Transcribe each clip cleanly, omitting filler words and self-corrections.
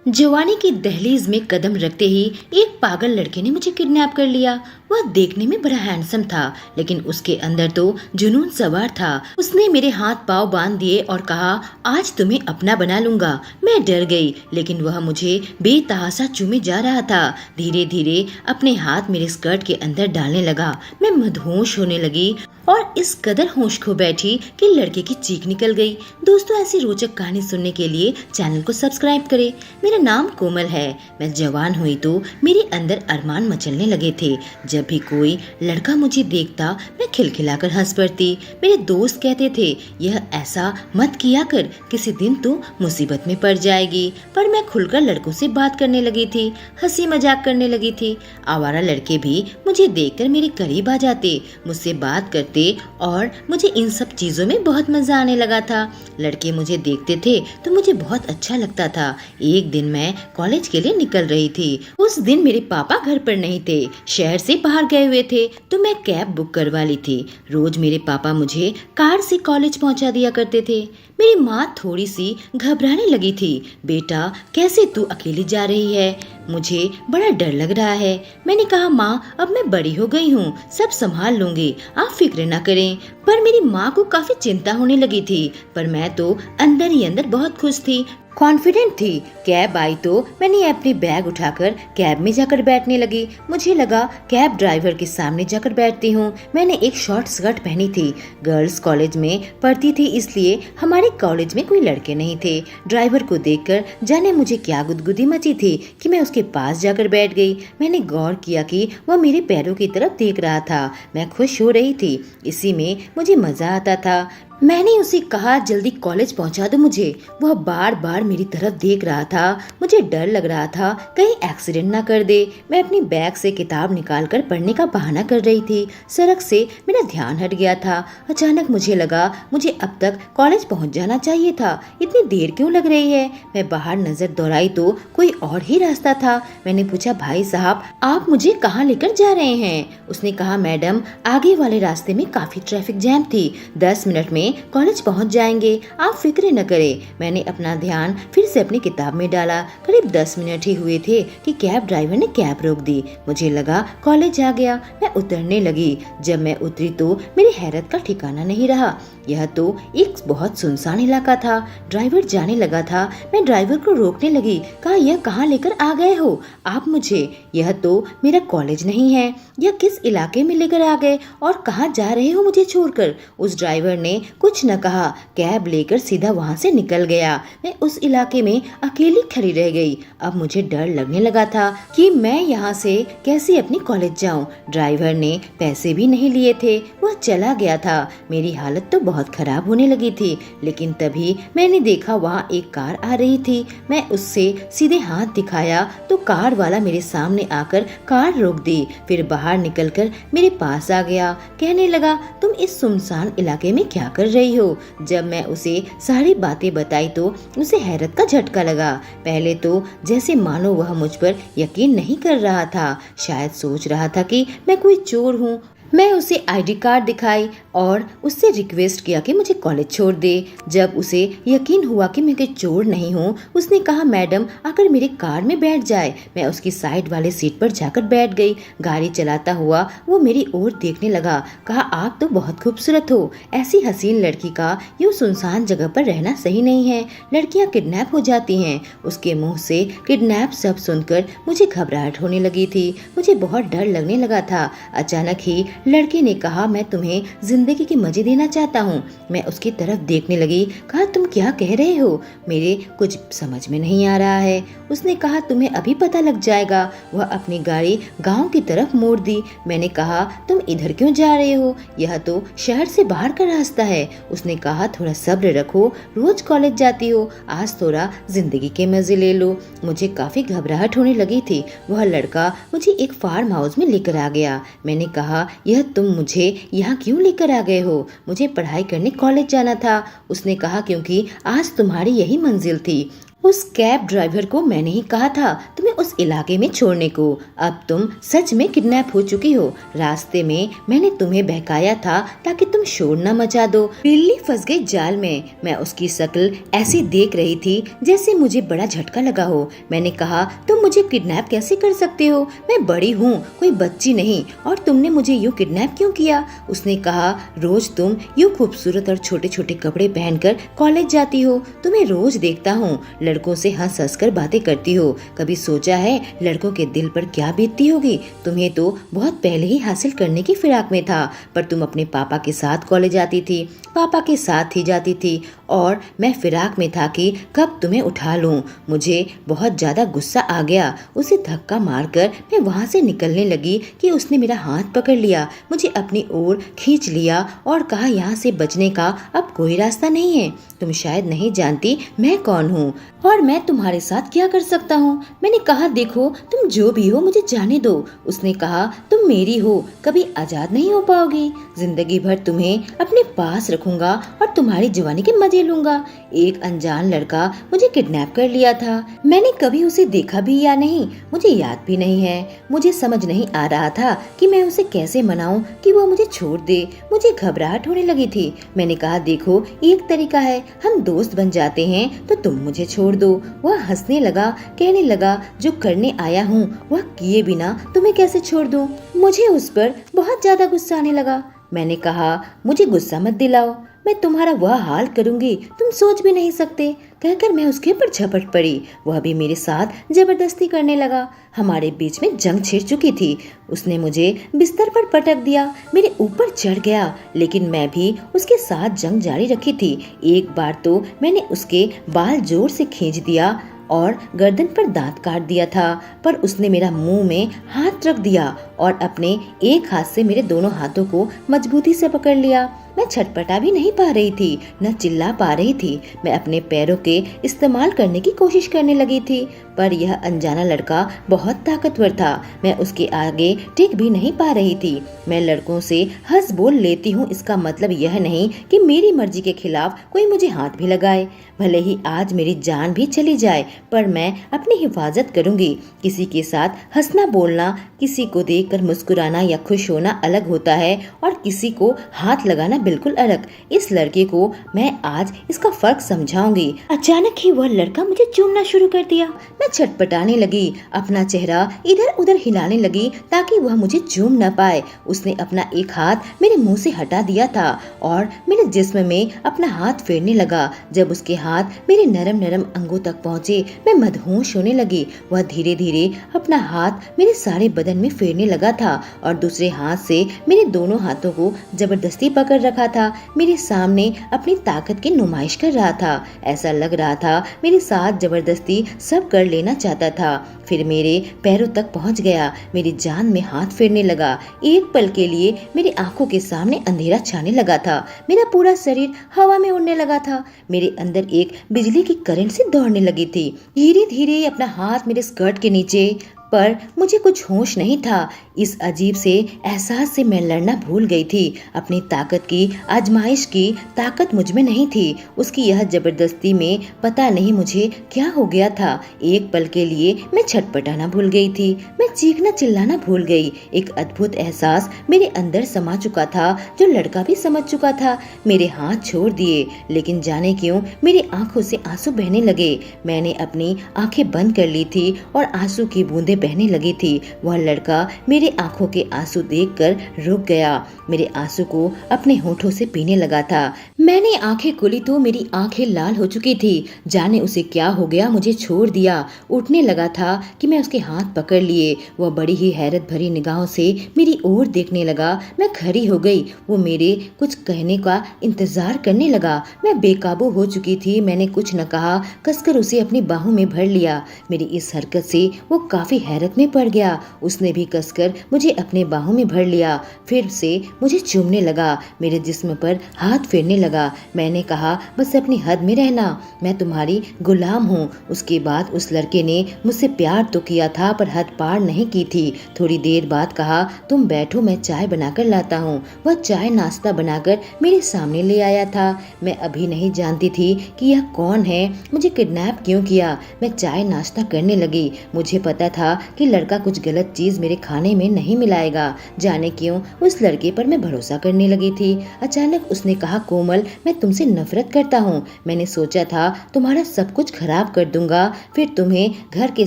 जवानी की दहलीज में कदम रखते ही एक पागल लड़के ने मुझे किडनैप कर लिया। वह देखने में बड़ा हैंडसम था, लेकिन उसके अंदर तो जुनून सवार था। उसने मेरे हाथ पांव बांध दिए और कहा, आज तुम्हें अपना बना लूंगा। मैं डर गई, लेकिन वह मुझे बेतहाशा चूमे जा रहा था। धीरे धीरे अपने हाथ मेरे स्कर्ट के अंदर डालने लगा। मैं मदहोश होने लगी और इस कदर होश खो बैठी कि लड़के की चीख निकल गई। दोस्तों, ऐसी रोचक कहानी सुनने के लिए चैनल को सब्सक्राइब करें। मेरा नाम कोमल है। मैं जवान हुई तो मेरे अंदर अरमान मचलने लगे थे। जब भी कोई लड़का मुझे देखता, मैं खिलखिलाकर हंस पड़ती। मेरे दोस्त कहते थे, यह ऐसा मत किया कर, किसी दिन तो मुसीबत में पड़ जाएगी। पर मैं खुलकर लड़कों से बात करने लगी थी, हंसी मजाक करने लगी थी। आवारा लड़के भी मुझे देखकर मेरे करीब आ जाते, मुझसे बात करते और मुझे इन सब चीजों में बहुत मजा आने लगा था। लड़के मुझे देखते थे तो मुझे बहुत अच्छा लगता था। एक दिन मैं कॉलेज के लिए निकल रही थी। उस दिन मेरे पापा घर पर नहीं थे, शहर से बाहर गए हुए थे, तो मैं कैब बुक करवा ली थी। रोज मेरे पापा मुझे कार से कॉलेज पहुंचा दिया करते थे। मेरी माँ थोड़ी सी घबराने लगी थी। बेटा, कैसे तू अकेली जा रही है? मुझे बड़ा डर लग रहा है। मैंने कहा, माँ, अब मैं बड़ी हो गई हूँ, सब संभाल लूंगी, आप फिक्र न करें। पर मेरी माँ को काफी चिंता होने लगी थी, पर मैं तो अंदर ही अंदर बहुत खुश थी, कॉन्फिडेंट थी। कैब आई तो मैंने अपनी बैग उठाकर कैब में जाकर बैठने लगी। मुझे लगा कैब ड्राइवर के सामने जाकर बैठती हूँ। मैंने एक शॉर्ट स्कर्ट पहनी थी। गर्ल्स कॉलेज में पढ़ती थी, इसलिए हमारे कॉलेज में कोई लड़के नहीं थे। ड्राइवर को देखकर जाने मुझे क्या गुदगुदी मची थी कि मैं उसके पास जाकर बैठ गई। मैंने गौर किया कि वह मेरे पैरों की तरफ देख रहा था। मैं खुश हो रही थी, इसी में मुझे मजा आता था। मैंने उसे कहा, जल्दी कॉलेज पहुंचा दो मुझे। वह बार बार मेरी तरफ देख रहा था। मुझे डर लग रहा था कहीं एक्सीडेंट ना कर दे। मैं अपनी बैग से किताब निकालकर पढ़ने का बहाना कर रही थी। सड़क से मेरा ध्यान हट गया था। अचानक मुझे लगा मुझे अब तक कॉलेज पहुंच जाना चाहिए था। इतनी देर क्यों लग रही है? मैं बाहर नजर दौड़ाई तो कोई और ही रास्ता था। मैंने पूछा, भाई साहब, आप मुझे कहाँ लेकर जा रहे हैं? उसने कहा, मैडम, आगे वाले रास्ते में काफी ट्रैफिक जैम थी, 10 मिनट में कॉलेज पहुंच जाएंगे, आप फिक्र न करें। मैंने अपना ध्यान फिर से अपनी किताब में डाला। करीब 10 मिनट ही हुए थे कि कैब ड्राइवर ने कैब रोक दी। मुझे लगा कॉलेज आ गया। मैं उतरने लगी। जब मैं उतरी तो मेरी हैरत का ठिकाना नहीं रहा। यह तो एक बहुत सुनसान इलाका था। ड्राइवर जाने लगा था। मैं ड्राइवर को रोकने लगी, कहा, यह कहाँ लेकर आ गए हो आप मुझे? यह तो मेरा कॉलेज नहीं है। यह किस इलाके में लेकर आ गए और कहाँ जा रहे हो मुझे छोड़कर? उस ड्राइवर ने कुछ न कहा, कैब लेकर सीधा वहाँ से निकल गया। मैं उस इलाके में अकेली खड़ी रह गई। अब मुझे डर लगने लगा था कि मैं यहाँ से कैसे अपनी कॉलेज जाऊँ। ड्राइवर ने पैसे भी नहीं लिए थे, वह चला गया था। मेरी हालत तो बहुत खराब होने लगी थी। लेकिन तभी मैंने देखा वहाँ एक कार आ रही थी। मैं उससे सीधे हाथ दिखाया तो कार वाला मेरे सामने आकर कार रोक दी। फिर बाहर निकलकर मेरे पास आ गया। कहने लगा, तुम इस सुनसान इलाके में क्या कर रही हो? जब मैं उसे सारी बातें बताई तो उसे हैरत का झटका लगा। पहले तो जैसे मानो वह मुझ पर यकीन नहीं कर रहा था। शायद सोच रहा था कि मैं कोई चोर हूँ। मैं उसे आईडी कार्ड दिखाई और उससे रिक्वेस्ट किया कि मुझे कॉलेज छोड़ दे। जब उसे यकीन हुआ कि मैं कोई चोर नहीं हूँ, उसने कहा, मैडम, आकर मेरे कार में बैठ जाए। मैं उसकी साइड वाले सीट पर जाकर बैठ गई। गाड़ी चलाता हुआ वो मेरी ओर देखने लगा। कहा, आप तो बहुत खूबसूरत हो। ऐसी हसीन लड़की का यूँ सुनसान जगह पर रहना सही नहीं है। लड़कियाँ किडनैप हो जाती हैं। उसके मुँह से किडनैप शब्द सुनकर मुझे घबराहट होने लगी थी। मुझे बहुत डर लगने लगा था। अचानक ही लड़के ने कहा, मैं तुम्हें जिंदगी के मजे देना चाहता हूँ। मैं उसकी तरफ देखने लगी। कहा, तुम क्या कह रहे हो? मेरे कुछ समझ में नहीं आ रहा है। उसने कहा, तुम्हें अभी पता लग जाएगा। वह अपनी गाड़ी गांव की तरफ मोड़ दी। मैंने कहा, तुम इधर क्यों जा रहे हो? यह तो शहर से बाहर का रास्ता है। उसने कहा, थोड़ा सब्र रखो, रोज कॉलेज जाती हो, आज थोड़ा जिंदगी के मजे ले लो। मुझे काफी घबराहट होने लगी थी। वह लड़का मुझे एक फार्म हाउस में लेकर आ गया। मैंने कहा, यह तुम मुझे यहाँ क्यों लेकर आ गए हो? मुझे पढ़ाई करने कॉलेज जाना था। उसने कहा, क्योंकि आज तुम्हारी यही मंजिल थी। उस कैब ड्राइवर को मैंने ही कहा था, तुम तुम्हें उस इलाके में छोड़ने को। अब तुम सच में किडनैप हो चुकी हो। रास्ते में मैंने तुम्हें बहकाया था ताकि तुम शोर न मचा दो। बिल्ली फंस गई जाल में। मैं उसकी शक्ल ऐसे देख रही थी जैसे मुझे बड़ा झटका लगा हो। मैंने कहा, तुम मुझे किडनैप कैसे कर सकते हो? मैं बड़ी हूँ, कोई बच्ची नहीं, और तुमने मुझे यूँ किडनैप क्यों किया? उसने कहा, रोज तुम यूँ खूबसूरत और छोटे छोटे कपड़े पहनकर कॉलेज जाती हो। तुम्हें रोज देखता हूँ, लड़कों से हंस हंस कर बातें करती हो। कभी सोचा है लड़कों के दिल पर क्या बीतती होगी? तुम्हें तो बहुत पहले ही हासिल करने की फिराक में था, पर तुम अपने पापा के साथ कॉलेज आती थी, पापा के साथ ही जाती थी, और मैं फिराक में था कि कब तुम्हें उठा लूं। मुझे बहुत ज्यादा गुस्सा आ गया। उसे धक्का मारकर मैं वहां से निकलने लगी कि उसने मेरा हाथ पकड़ लिया, मुझे अपनी ओर खींच लिया और कहा, यहाँ से बचने का अब कोई रास्ता नहीं है। तुम शायद नहीं जानती मैं कौन हूँ और मैं तुम्हारे साथ क्या कर सकता हूँ। मैंने कहा, देखो तुम जो भी हो मुझे जाने दो। उसने कहा, तुम मेरी हो, कभी आजाद नहीं हो पाओगी। जिंदगी भर तुम्हें अपने पास रखूंगा और तुम्हारी जवानी के मजे लूंगा। एक अनजान लड़का मुझे किडनैप कर लिया था। मैंने कभी उसे देखा भी या नहीं, मुझे याद भी नहीं है। मुझे समझ नहीं आ रहा था कि मैं उसे कैसे मनाऊं कि वो मुझे छोड़ दे। मुझे घबराहट होने लगी थी। मैंने कहा, देखो एक तरीका है, हम दोस्त बन जाते हैं तो तुम मुझे छोड़ दो। वह हंसने लगा, कहने लगा, जो करने आया हूँ वह किए बिना तुम्हें कैसे छोड़ दूं। मुझे उस पर बहुत ज्यादा गुस्सा आने लगा। मैंने कहा, मुझे गुस्सा मत दिलाओ, मैं तुम्हारा वह हाल करूंगी तुम सोच भी नहीं सकते। कहकर मैं उसके ऊपर झपट पड़ी। वह भी मेरे साथ जबरदस्ती करने लगा। हमारे बीच में जंग छिड़ चुकी थी। उसने मुझे बिस्तर पर पटक दिया, मेरे ऊपर चढ़ गया, लेकिन मैं भी उसके साथ जंग जारी रखी थी। एक बार तो मैंने उसके बाल जोर से खींच दिया और गर्दन पर दांत काट दिया था, पर उसने मेरा मुंह में हाथ रख दिया और अपने एक हाथ से मेरे दोनों हाथों को मजबूती से पकड़ लिया। मैं छटपटा भी नहीं पा रही थी, न चिल्ला पा रही थी। मैं अपने पैरों के इस्तेमाल करने की कोशिश करने लगी थी, पर यह अनजाना लड़का बहुत ताकतवर था। मैं उसके आगे टिक भी नहीं पा रही थी। मैं लड़कों से हंस बोल लेती हूँ, इसका मतलब यह नहीं कि मेरी मर्जी के खिलाफ कोई मुझे हाथ भी लगाए। भले ही आज मेरी जान भी चली जाए, पर मैं अपनी हिफाजत करूंगी। किसी के साथ हंसना बोलना, किसी को देखकर मुस्कुराना या खुश होना अलग होता है, और किसी को हाथ लगाना बिल्कुल अलग। इस लड़के को मैं आज इसका फर्क समझाऊंगी। अचानक ही वह लड़का मुझे चूमना शुरू कर दिया। मैं छटपटाने लगी, अपना चेहरा इधर उधर हिलाने लगी ताकि वह मुझे चूम न पाए। उसने अपना एक हाथ मेरे मुंह से हटा दिया था और मेरे जिस्म में अपना हाथ फेरने लगा। जब उसके हाथ मेरे नरम नरम अंगों तक पहुँचे, मैं मदहोश होने लगी। वह धीरे धीरे अपना हाथ मेरे सारे बदन में फेरने लगा था और दूसरे हाथ से मेरे दोनों हाथों को जबरदस्ती पकड़ रखा था। मेरे सामने अपनी ताकत की नुमाइश कर रहा था। ऐसा लग रहा था मेरे साथ जबरदस्ती सब कर लेना चाहता था। फिर मेरे पैरों तक पहुंच गया, मेरी जान में हाथ फेरने लगा। एक पल के लिए मेरी आंखों के सामने अंधेरा छाने लगा था। मेरा पूरा शरीर हवा में उड़ने लगा था। मेरे अंदर एक बिजली की करंट सी दौड़ने लगी थी। धीरे धीरे अपना हाथ मेरे स्कर्ट के नीचे, पर मुझे कुछ होश नहीं था। इस अजीब से एहसास से मैं लड़ना भूल गई थी। अपनी ताकत की आजमाइश की ताकत मुझ में नहीं थी। उसकी यह जबरदस्ती में पता नहीं मुझे क्या हो गया था। एक पल के लिए मैं छटपटाना भूल गई थी। मैं चीखना चिल्लाना भूल गई। एक अद्भुत एहसास मेरे अंदर समा चुका था, जो लड़का भी समझ चुका था। मेरे हाथ छोड़ दिए, लेकिन जाने क्यों मेरी आंखों से आंसू बहने लगे। मैंने अपनी आंखें बंद कर ली थी और आंसू की बूंदें बहने लगी थी। वह लड़का मेरे आंखों के आंसू देखकर रुक गया, मेरे आंसू को अपने होठों से पीने लगा था। मैंने आंखें खोली तो मेरी आंखें लाल हो चुकी थी। जाने उसे क्या हो गया, मुझे छोड़ दिया। उठने लगा था कि मैं उसके हाथ पकड़ लिए। वह बड़ी ही हैरत भरी निगाहों से मेरी ओर देखने लगा। मैं खड़ी हो गई। वो मेरे कुछ कहने का इंतजार करने लगा। मैं बेकाबू हो चुकी थी। मैंने कुछ न कहा, कसकर उसे अपनी बाहों में भर लिया। मेरी इस हरकत से वो काफी हैरत में पड़ गया। उसने भी कसकर मुझे अपने बाहों में भर लिया, फिर से मुझे चूमने लगा, मेरे जिस्म पर हाथ फेरने लगा। मैंने कहा, बस अपनी हद में रहना, मैं तुम्हारी गुलाम हूँ। उसके बाद उस लड़के ने मुझसे प्यार तो किया था पर हद पार नहीं की थी। थोड़ी देर बाद कहा, तुम बैठो, मैं चाय बनाकर लाता हूँ। वह चाय नाश्ता बनाकर मेरे सामने ले आया था। मैं अभी नहीं जानती थी कि यह कौन है, मुझे किडनैप क्यों किया। मैं चाय नाश्ता करने लगी। मुझे पता था कि लड़का कुछ गलत चीज मेरे खाने में नहीं मिलाएगा। जाने क्यों उस लड़के पर मैं भरोसा करने लगी थी। अचानक उसने कहा, कोमल, मैं तुमसे नफरत करता हूँ। मैंने सोचा था तुम्हारा सब कुछ खराब कर दूंगा, फिर तुम्हें घर के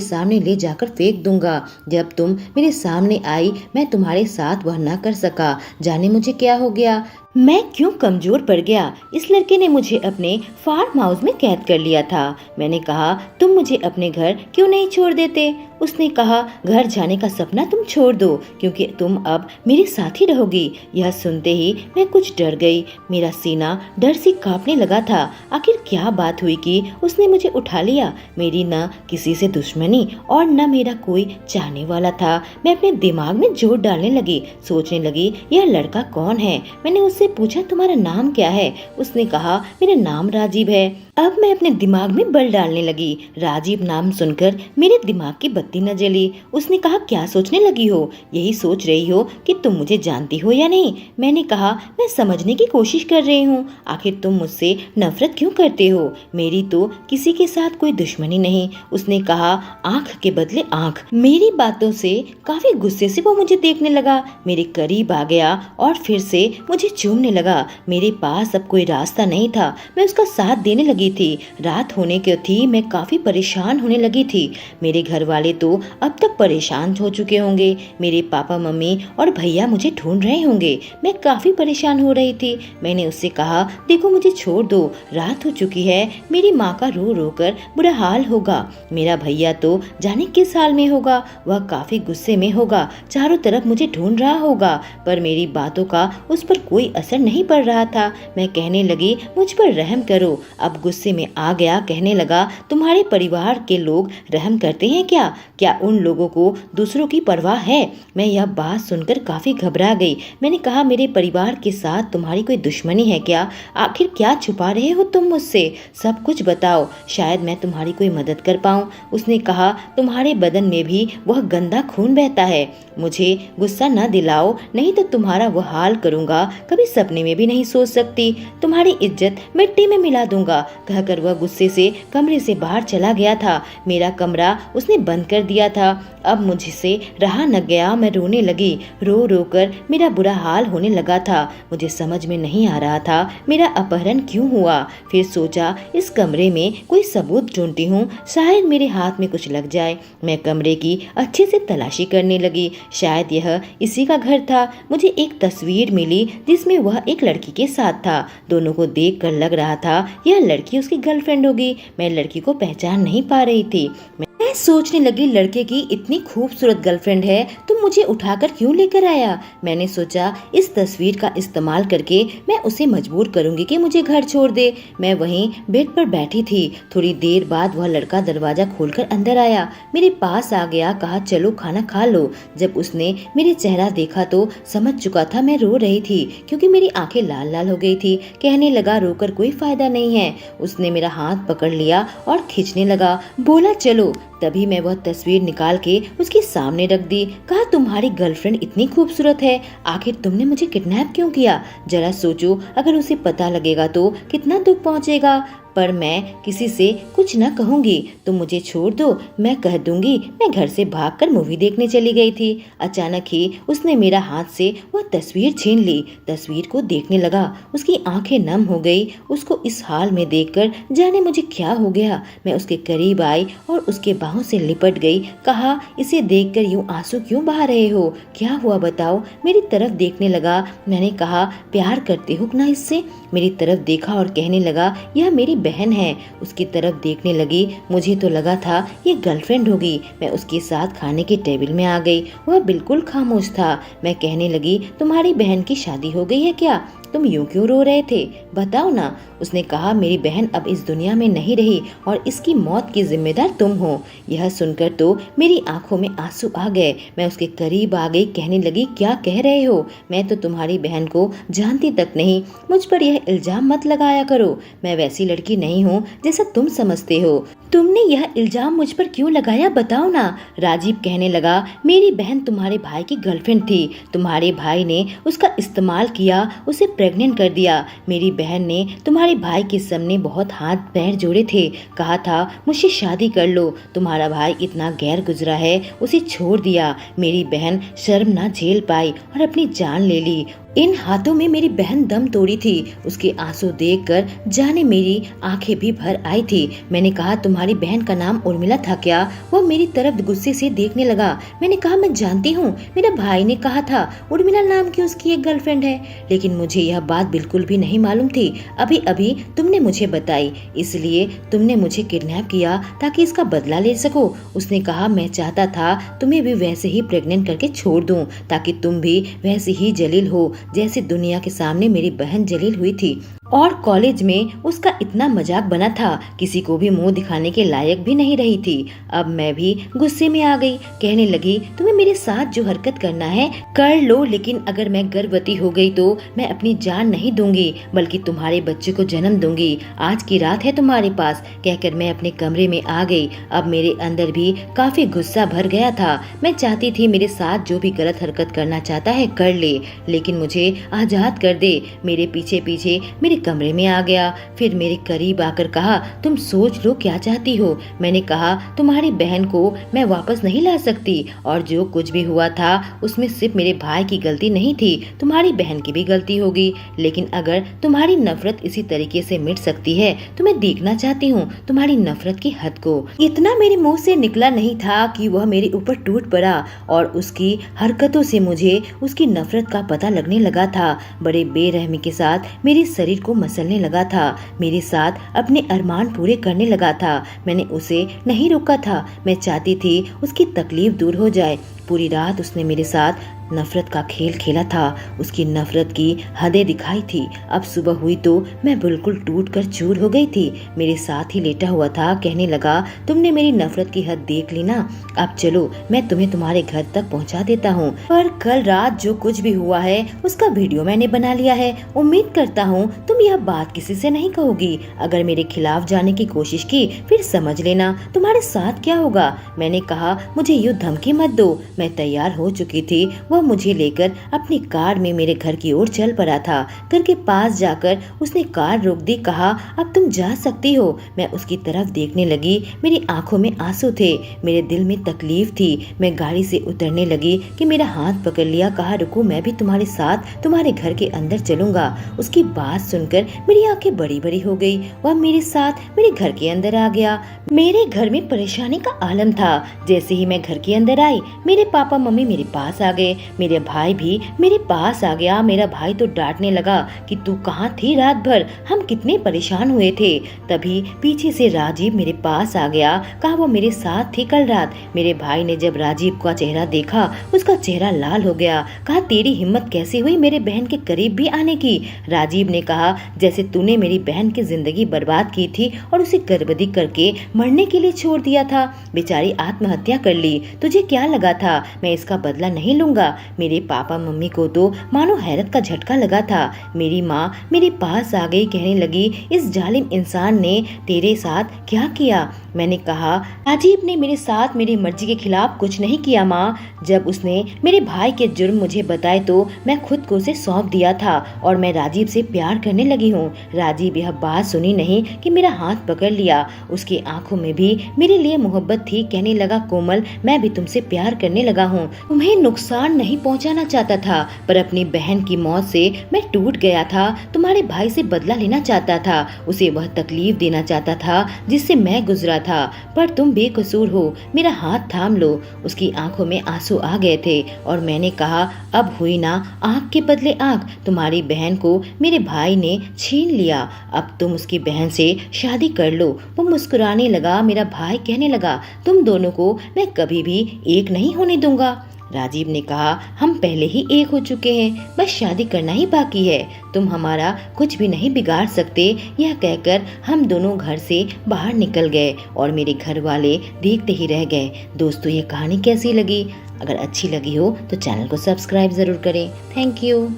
सामने ले जाकर फेंक दूंगा। जब तुम मेरे सामने आई मैं तुम्हारे साथ वह न कर सका। जाने मुझे क्या हो गया, मैं क्यों कमजोर पड़ गया। इस लड़के ने मुझे अपने फार्म हाउस में कैद कर लिया था। मैंने कहा, तुम मुझे अपने घर क्यों नहीं छोड़ देते। उसने कहा, घर जाने का सपना तुम छोड़ दो, क्योंकि तुम अब मेरे साथ ही रहोगी। यह सुनते ही मैं कुछ डर गई। मेरा सीना डर से कांपने लगा था। आखिर क्या बात हुई कि उसने मुझे उठा लिया। मेरी न किसी से दुश्मनी और न मेरा कोई चाहने वाला था। मैं अपने दिमाग में जोर डालने लगी, सोचने लगी, यह लड़का कौन है। मैंने उससे पूछा, तुम्हारा नाम क्या है। उसने कहा, मेरा नाम राजीव है। अब मैं अपने दिमाग में बल डालने लगी। राजीव नाम सुनकर मेरे दिमाग की बत्ती न जली। उसने कहा, क्या सोचने लगी हो, यही सोच रही हो कि तुम मुझे जानती हो या नहीं। मैंने कहा, मैं समझने की कोशिश कर रही हूँ। आखिर तुम मुझसे नफरत क्यों करते हो। मेरी तो किसी के साथ कोई दुश्मनी नहीं। उसने कहा, आंख के बदले आंख। मेरी बातों से काफी गुस्से से वो मुझे देखने लगा, मेरे करीब आ गया और फिर से मुझे चूमने लगा। मेरे पास अब कोई रास्ता नहीं था, मैं उसका साथ देने लगी थी। रात होने की थी, मैं काफी परेशान होने लगी थी। मेरे घर वाले तो अब तक परेशान हो चुके होंगे। मेरे पापा, मम्मी और भैया मुझे ढूंढ रहे होंगे। मैं काफी परेशान हो रही थी। मैंने उससे कहा, देखो मुझे छोड़ दो, रात हो चुकी है। मेरी माँ का रो रो कर बुरा हाल होगा। मेरा भैया तो जाने किस हाल में होगा, वह काफी गुस्से में होगा, चारों तरफ मुझे ढूंढ रहा होगा। पर मेरी बातों का उस पर कोई असर नहीं पड़ रहा था। मैं कहने लगी, मुझ पर रहम करो। अब गुस्से में आ गया, कहने लगा, तुम्हारे परिवार के लोग रहम करते हैं क्या? क्या उन लोगों को दूसरों की परवाह है? मैं यह बात सुनकर काफी घबरा गई। मैंने कहा, मेरे परिवार के साथ तुम्हारी कोई दुश्मनी है क्या? आखिर क्या छुपा रहे हो तुम मुझसे? सब कुछ बताओ, शायद मैं तुम्हारी कोई मदद कर पाऊं। उसने कहा, तुम्हारे बदन में भी वह गंदा खून बहता है। मुझे गुस्सा न दिलाओ, नहीं तो तुम्हारा वह हाल करूंगा, कभी सपने में भी नहीं सोच सकती। तुम्हारी इज्जत मिट्टी में मिला दूंगा। कहकर वह गुस्से से कमरे से बाहर चला गया था। मेरा कमरा उसने बंद कर दिया था। अब मुझसे रहा न गया, मैं रोने लगी। रो रो कर मेरा बुरा हाल होने लगा था। मुझे समझ में नहीं आ रहा था मेरा अपहरण क्यों हुआ। फिर सोचा, इस कमरे में कोई सबूत ढूंढती हूँ, शायद मेरे हाथ में कुछ लग जाए। मैं कमरे की अच्छे से तलाशी करने लगी, शायद यह इसी का घर था। मुझे एक तस्वीर मिली जिसमें वह एक लड़की के साथ था। दोनों को देखकर लग रहा था यह लड़की उसकी गर्लफ्रेंड होगी। मैं लड़की को पहचान नहीं पा रही थी। मैं सोचने लगी, लड़के की इतनी खूबसूरत गर्लफ्रेंड है, तुम मुझे उठाकर क्यों लेकर आया? मैंने सोचा, इस तस्वीर का इस्तेमाल करके मैं उसे मजबूर करूंगी कि मुझे घर छोड़ दे। मैं वहीं बेड पर बैठी थी। थोड़ी देर बाद वह लड़का दरवाजा खोलकर अंदर आया, मेरे पास आ गया, कहा, चलो खाना खा लो। जब उसने मेरे चेहरा देखा तो समझ चुका था मैं रो रही थी, क्योंकि मेरी आंखें लाल लाल हो गई थी। कहने लगा, रोकर कोई फायदा नहीं है। उसने मेरा हाथ पकड़ लिया और खींचने लगा, बोला, चलो। तभी मैं वह तस्वीर निकाल के उसके सामने रख दी। कहा, तुम्हारी गर्लफ्रेंड इतनी खूबसूरत है, आखिर तुमने मुझे किडनैप क्यों किया? जरा सोचो, अगर उसे पता लगेगा तो कितना दुख पहुंचेगा। पर मैं किसी से कुछ न कहूंगी, तुम मुझे छोड़ दो। मैं कह दूंगी मैं घर से भागकर मूवी देखने चली गई थी। अचानक ही उसने मेरा हाथ से वह तस्वीर छीन ली। तस्वीर को देखने लगा, उसकी आंखें नम हो गई। उसको इस हाल में देखकर जाने मुझे क्या हो गया। मैं उसके करीब आई और उसके बाहों से लिपट गई। कहा, इसे देखकर यूं आंसू क्यों बहा रहे हो? क्या हुआ बताओ? मेरी तरफ देखने लगा। मैंने कहा, प्यार करते हो ना इससे? मेरी तरफ देखा और कहने लगा, यह मेरी बहन है। उसकी तरफ देखने लगी। मुझे तो लगा था ये गर्लफ्रेंड होगी। मैं उसके साथ खाने के टेबल में आ गई। वह बिल्कुल खामोश था। मैं कहने लगी, तुम्हारी बहन की शादी हो गई है क्या? तुम यूं क्यों रो रहे थे, बताओ ना। उसने कहा, मेरी बहन अब इस दुनिया में नहीं रही और इसकी मौत की जिम्मेदार तुम हो। यह सुनकर तो मेरी आंखों में आंसू आ गए। मैं उसके करीब आ गई, कहने लगी, क्या कह रहे हो? मैं तो तुम्हारी बहन को जानती तक नहीं। मुझ पर यह इल्जाम मत लगाया करो। मैं वैसी लड़की नहीं हूँ जैसा तुम समझते हो। तुमने यह इल्जाम मुझ पर क्यों लगाया, बताओ ना। राजीव कहने लगा, मेरी बहन तुम्हारे भाई की गर्लफ्रेंड थी। तुम्हारे भाई ने उसका इस्तेमाल किया, उसे प्रेग्नेंट कर दिया। मेरी बहन ने तुम्हारे भाई के सामने बहुत हाथ पैर जोड़े थे, कहा था मुझसे शादी कर लो। तुम्हारा भाई इतना गैर गुजरा है, उसे छोड़ दिया। मेरी बहन शर्म ना झेल पाई और अपनी जान ले ली। इन हाथों में मेरी बहन दम तोड़ी थी। उसके आंसू देखकर जाने मेरी आंखें भी भर आई थी। मैंने कहा, तुम्हारी बहन का नाम उर्मिला था क्या? वो मेरी तरफ गुस्से से देखने लगा। मैंने कहा, मैं जानती हूँ, मेरे भाई ने कहा था उर्मिला नाम की उसकी एक गर्लफ्रेंड है, लेकिन मुझे यह बात बिल्कुल भी नहीं मालूम थी। अभी अभी तुमने मुझे बताई, इसलिए तुमने मुझे किडनैप किया ताकि इसका बदला ले सको। उसने कहा, मैं चाहता था तुम्हें भी वैसे ही प्रेग्नेंट करके छोड़ दूं, ताकि तुम भी वैसे ही जलील हो जैसे दुनिया के सामने मेरी बहन जलील हुई थी। और कॉलेज में उसका इतना मजाक बना था, किसी को भी मुंह दिखाने के लायक भी नहीं रही थी। अब मैं भी गुस्से में आ गई, कहने लगी, तुम्हें मेरे साथ जो हरकत करना है कर लो, लेकिन अगर मैं गर्भवती हो गई तो मैं अपनी जान नहीं दूंगी, बल्कि तुम्हारे बच्चे को जन्म दूंगी। आज की रात है तुम्हारे पास, कहकर मैं अपने कमरे में आ गई। अब मेरे अंदर भी काफी गुस्सा भर गया था। मैं चाहती थी मेरे साथ जो भी गलत हरकत करना चाहता है कर ले, लेकिन मुझे आजाद कर दे। मेरे पीछे पीछे मेरे कमरे में आ गया, फिर मेरे करीब आकर कहा, तुम सोच लो क्या चाहती हो। मैंने कहा, तुम्हारी बहन को मैं वापस नहीं ला सकती, और जो कुछ भी हुआ था उसमें सिर्फ मेरे भाई की गलती नहीं थी, तुम्हारी बहन की भी गलती होगी। लेकिन अगर तुम्हारी नफरत इसी तरीके से मिट सकती है तो मैं देखना चाहती हूँ तुम्हारी नफरत की हद को। इतना मेरे मुंह से निकला नहीं था कि वह मेरे ऊपर टूट पड़ा, और उसकी हरकतों से मुझे उसकी नफरत का पता लगने लगा था। बड़े बेरहमी के साथ मेरे शरीर को मसलने लगा था, मेरे साथ अपने अरमान पूरे करने लगा था। मैंने उसे नहीं रोका था, मैं चाहती थी उसकी तकलीफ दूर हो जाए। पूरी रात उसने मेरे साथ नफरत का खेल खेला था, उसकी नफरत की हदें दिखाई थी। अब सुबह हुई तो मैं बिल्कुल टूट कर चूर हो गई थी। मेरे साथ ही लेटा हुआ था, कहने लगा, तुमने मेरी नफरत की हद देख ली ना, अब चलो मैं तुम्हें तुम्हारे घर तक पहुंचा देता हूं। पर कल रात जो कुछ भी हुआ है उसका वीडियो मैंने बना लिया है। उम्मीद करता हूँ तुम यह बात किसी से नहीं कहोगी। अगर मेरे खिलाफ जाने की कोशिश की फिर समझ लेना तुम्हारे साथ क्या होगा। मैंने कहा, मुझे यूँ धमकी मत दो। मैं तैयार हो चुकी थी। वह मुझे लेकर अपनी कार में मेरे घर की ओर चल पड़ा था। घर के पास जाकर उसने कार रोक दी, कहा, अब तुम जा सकती हो। मैं उसकी तरफ देखने लगी, मेरी आंखों में आंसू थे, मेरे दिल में तकलीफ थी। मैं गाड़ी से उतरने लगी कि मेरा हाथ पकड़ लिया, कहा, रुको, मैं भी तुम्हारे साथ तुम्हारे घर के अंदर चलूंगा। उसकी बात सुनकर मेरी आंखें बड़ी बड़ी हो गई। वह मेरे साथ मेरे घर के अंदर आ गया। मेरे घर में परेशानी का आलम था। जैसे ही मैं घर के अंदर आई, मेरे पापा मम्मी मेरे पास आ गए, मेरे भाई भी मेरे पास आ गया। मेरा भाई तो डांटने लगा कि तू कहाँ थी रात भर, हम कितने परेशान हुए थे। तभी पीछे से राजीव मेरे पास आ गया, कहा वो मेरे साथ थी कल रात। मेरे भाई ने जब राजीव का चेहरा देखा, उसका चेहरा लाल हो गया। कहा, तेरी हिम्मत कैसे हुई मेरे बहन के करीब भी आने की। राजीव ने कहा, जैसे तूने मेरी बहन की जिंदगी बर्बाद की थी और उसे गर्भवती करके मरने के लिए छोड़ दिया था। बेचारी आत्महत्या कर ली, तुझे क्या लगा था मैं इसका बदला नहीं लूंगा। मेरे पापा मम्मी को तो मानो हैरत का झटका लगा था। मेरी माँ मेरे पास आ गई, कहने लगी, इस जालिम इंसान ने तेरे साथ क्या किया। मैंने कहा, राजीव ने मेरे साथ मेरी मर्जी के खिलाफ कुछ नहीं किया माँ। जब उसने मेरे भाई के जुर्म मुझे बताए तो मैं खुद को उसे सौंप दिया था और मैं राजीव से प्यार करने लगी हूँ। राजीव यह बात सुनी नहीं कि मेरा हाथ पकड़ लिया। उसकी आंखों में भी मेरे लिए मोहब्बत थी। कहने लगा, कोमल, मैं भी तुमसे प्यार करने लगा हूँ। तुम्हें नुकसान नहीं पहुँचाना चाहता था, पर अपनी बहन की मौत से मैं टूट गया था। तुम्हारे भाई से बदला लेना चाहता था, उसे वह तकलीफ देना चाहता था जिससे मैं गुजरा था। पर तुम बेकसूर हो, मेरा हाथ थाम लो। उसकी आंखों में आंसू आ गए थे और मैंने कहा, अब हुई ना आंख के बदले आंख। तुम्हारी बहन को मेरे भाई ने छीन लिया, अब तुम उसकी बहन से शादी कर लो। वो मुस्कुराने लगा। मेरा भाई कहने लगा, तुम दोनों को मैं कभी भी एक नहीं होने दूंगा। राजीव ने कहा, हम पहले ही एक हो चुके हैं, बस शादी करना ही बाकी है। तुम हमारा कुछ भी नहीं बिगाड़ सकते। यह कहकर हम दोनों घर से बाहर निकल गए और मेरे घर वाले देखते ही रह गए। दोस्तों, ये कहानी कैसी लगी? अगर अच्छी लगी हो तो चैनल को सब्सक्राइब ज़रूर करें। Thank you.